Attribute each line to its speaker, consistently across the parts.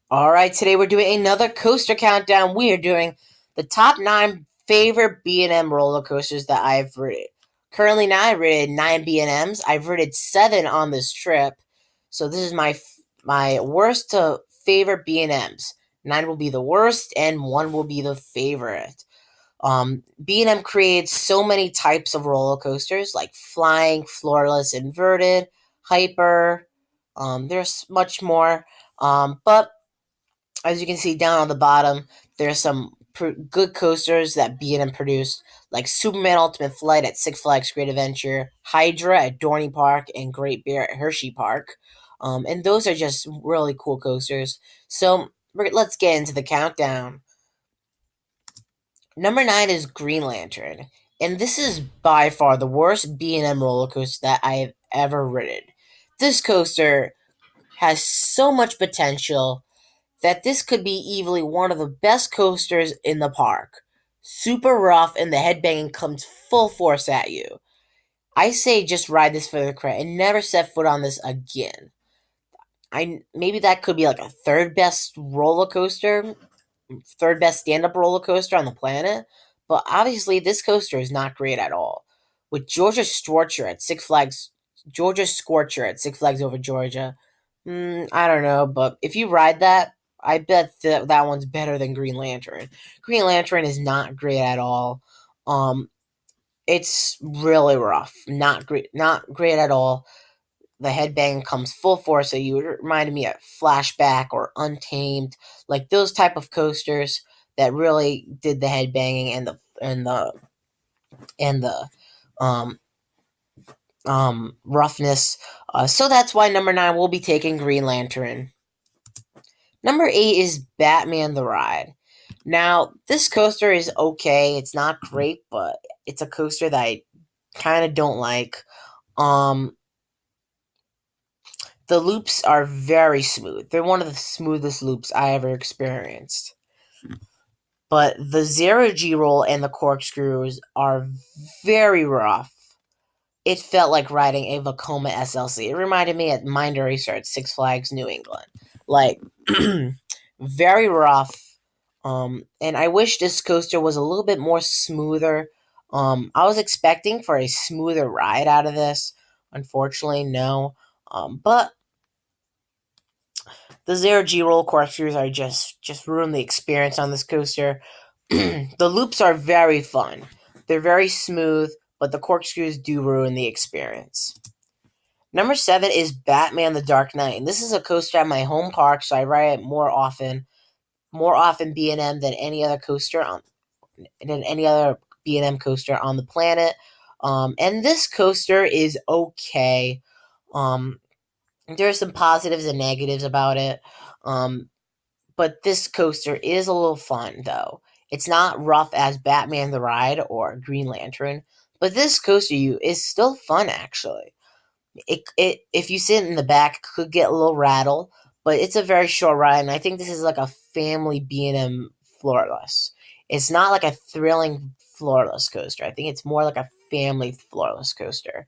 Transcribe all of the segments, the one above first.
Speaker 1: Alright, today we're doing another coaster countdown. We are doing the top 9 favorite B&M roller coasters that I've ridden. Currently now I've ridden 9 B&Ms. I've ridden 7 on this trip. So this is my worst to favorite B&Ms. 9 will be the worst and 1 will be the favorite. B&M creates so many types of roller coasters like flying, floorless, inverted, hyper. There's much more. But as you can see down on the bottom, there's some good coasters that B&M produced, like Superman Ultimate Flight at Six Flags Great Adventure, Hydra at Dorney Park, and Great Bear at Hershey Park. And those are just really cool coasters. So let's get into the countdown. Number 9 is Green Lantern, and this is by far the worst B&M roller coaster that I have ever ridden. This coaster has so much potential that this could be easily one of the best coasters in the park. Super rough and the headbanging comes full force at you. I say just ride this for the credit and never set foot on this again. I maybe that could be like a third best roller coaster, third best stand-up roller coaster on the planet, but obviously this coaster is not great at all. With Georgia Scorcher at Six Flags Over Georgia, I don't know, but if you ride that, I bet that one's better than Green Lantern. Green Lantern is not great at all. Um, it's really rough, not great at all. The headbang comes full force, so you reminded me of Flashback or Untamed, like those type of coasters that really did the headbanging and the um roughness. So that's why number 9 will be taking Green Lantern. Number 8 is Batman the Ride. Now, this coaster is okay. It's not great, but it's a coaster that I kind of don't like. Um, the loops are very smooth. They're one of the smoothest loops I ever experienced. But the zero G roll and the corkscrews are very rough. It felt like riding a Vekoma SLC. It reminded me of Mind Eraser at Six Flags New England. Like, very rough. And I wish this coaster was a little bit more smoother. I was expecting for a smoother ride out of this. Unfortunately, no. But the zero G roll corkscrews are just ruin the experience on this coaster. The loops are very fun. They're very smooth, but the corkscrews do ruin the experience. Number 7 is Batman the Dark Knight. And this is a coaster at my home park, so I ride it more often B&M than any other B&M coaster on the planet. And this coaster is okay. Um, there are some positives and negatives about it. But this coaster is a little fun, though. It's not rough as Batman the Ride or Green Lantern, but this coaster is still fun, actually. It if you sit in the back, it could get a little rattle, but it's a very short ride, and I think this is like a family B&M floorless. It's not like a thrilling floorless coaster. I think it's more like a family floorless coaster.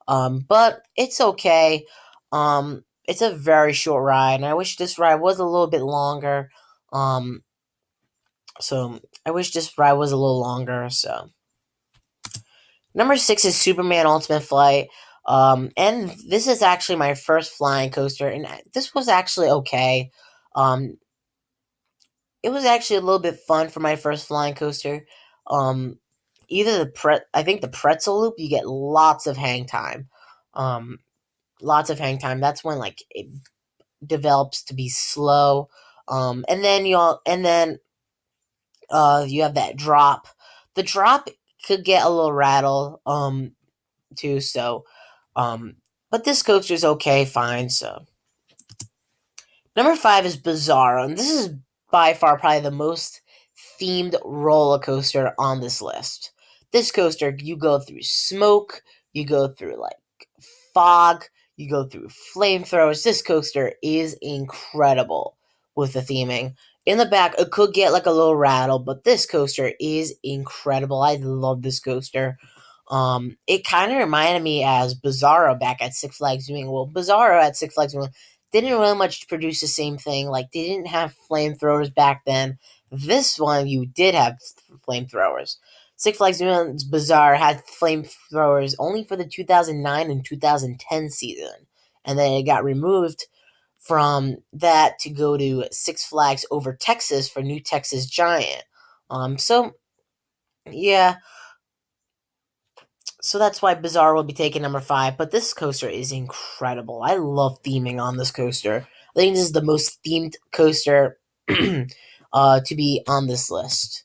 Speaker 1: But it's okay. It's a very short ride, and I wish this ride was a little bit longer. Um, so I wish this ride was a little longer. So number 6 is Superman Ultimate Flight. And this is actually my first flying coaster, and this was actually okay. Um, it was actually a little bit fun for my first flying coaster. Um, I think the pretzel loop, you get lots of hang time. Um, Lots of hang time. That's when like it develops to be slow. And then you have that drop. The drop could get a little rattle too, so um but this coaster's okay, fine. So number 5 is Bizarro, and this is by far probably the most themed roller coaster on this list. This coaster, you go through smoke, you go through like fog, you go through flamethrowers. This coaster is incredible with the theming. In the back, it could get like a little rattle, but this coaster is incredible. I love this coaster. It kind of reminded me as Bizarro back at Six Flags New England. Well, Bizarro at Six Flags New England didn't really much produce the same thing. Like, they didn't have flamethrowers back then. This one, you did have flamethrowers. Six Flags New Bazaar had flamethrowers only for the 2009 and 2010 season. And then it got removed from that to go to Six Flags Over Texas for New Texas Giant. So, yeah. So that's why Bazaar will be taking number 5. But this coaster is incredible. I love theming on this coaster. I think this is the most themed coaster to be on this list.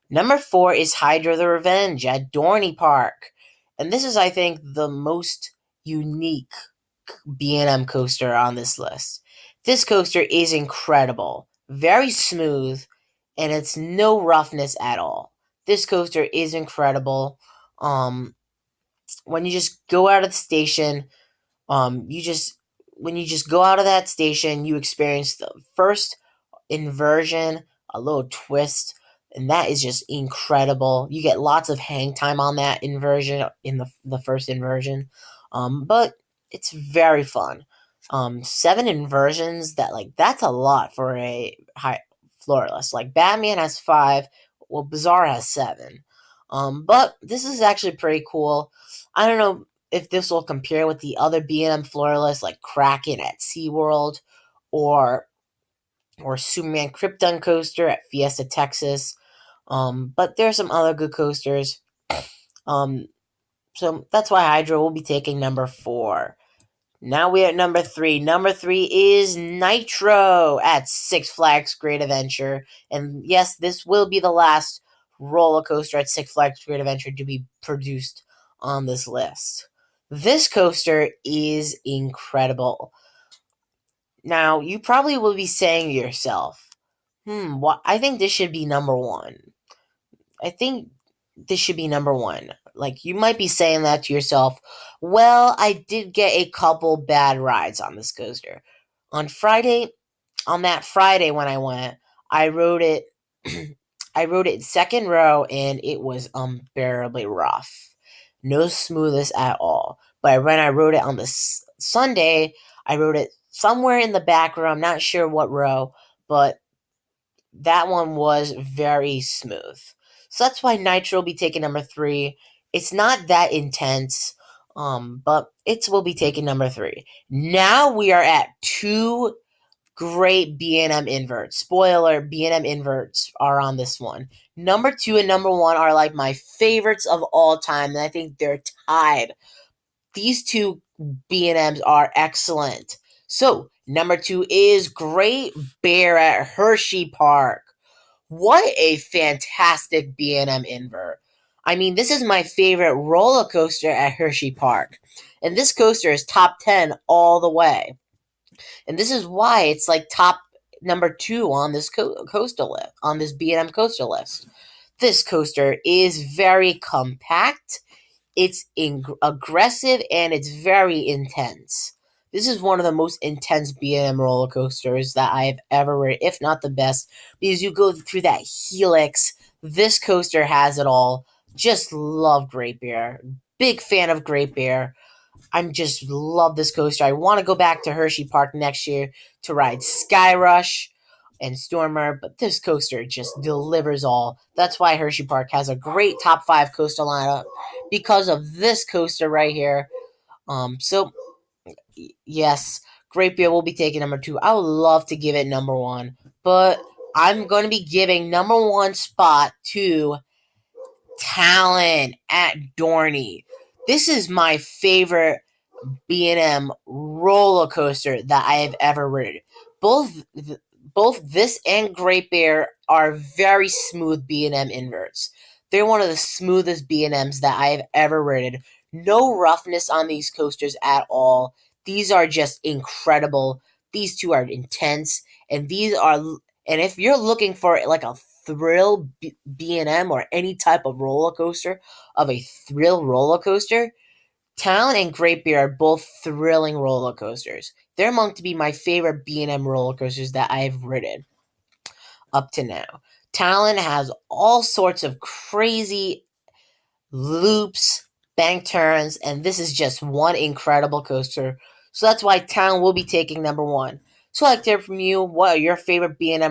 Speaker 1: Number 4 is Hydra the Revenge at Dorney Park. And this is, I think, the most unique B&M coaster on this list. This coaster is incredible, very smooth, and it's no roughness at all. This coaster is incredible. When you just go out of the station, when you just go out of that station, you experience the first inversion, a little twist, and that is just incredible. You get lots of hang time on that inversion in the first inversion, but it's very fun. 7 inversions, that's a lot for a high floorless. Like Batman has 5, well, Bazaar has 7. But this is actually pretty cool. I don't know if this will compare with the other B&M floorless like Kraken at SeaWorld or Superman Krypton coaster at Fiesta Texas. But there's some other good coasters. So that's why Hydra will be taking number 4. Now we're at number 3. Number 3 is Nitro at Six Flags Great Adventure. And yes, this will be the last roller coaster at Six Flags Great Adventure to be produced on this list. This coaster is incredible. Now, you probably will be saying to yourself, I think this should be number 1. I think this should be number 1. Like, you might be saying that to yourself. Well, I did get a couple bad rides on this coaster. On that Friday when I went, I rode it I rode it second row and it was unbearably rough. No smoothness at all. But when I rode it on the Sunday, I rode it somewhere in the back row. I'm not sure what row, but that one was very smooth. So that's why Nitro will be taking number 3. It's not that intense, but it will be taking number 3. Now we are at 2 great B&M inverts. Spoiler, B&M inverts are on this one. Number 2 and number 1 are like my favorites of all time, and I think they're tied. These 2 B&Ms are excellent. So, number 2 is Great Bear at Hershey Park. What a fantastic B&M invert. I mean, this is my favorite roller coaster at Hershey Park. And this coaster is top 10 all the way. And this is why it's like top number 2 on this coaster list, on this B&M coaster list. This coaster is very compact, it's aggressive, and it's very intense. This is one of the most intense B&M roller coasters that I've ever ridden, if not the best, because you go through that helix. This coaster has it all. Just love Great Bear. Big fan of Great Bear. I'm just love this coaster. I want to go back to Hershey Park next year to ride Sky Rush and Stormer, but this coaster just delivers all. That's why Hershey Park has a great top 5 coaster lineup, because of this coaster right here. Yes, Great Bear will be taking number 2. I would love to give it number 1, but I'm going to be giving number 1 spot to Talon at Dorney. This is my favorite B&M roller coaster that I have ever ridden. Both this and Great Bear are very smooth B&M inverts. They're one of the smoothest B&Ms that I have ever ridden. No roughness on these coasters at all. These are just incredible. These 2 are intense, and if you're looking for like a thrill B&M or any type of roller coaster, of a thrill roller coaster, Talon and Great Bear are both thrilling roller coasters. They're among to be my favorite B&M roller coasters that I've ridden up to now. Talon has all sorts of crazy loops, bank turns, and this is just one incredible coaster. So that's why Talon will be taking number 1. So I'd like to hear from you. What are your favorite B&M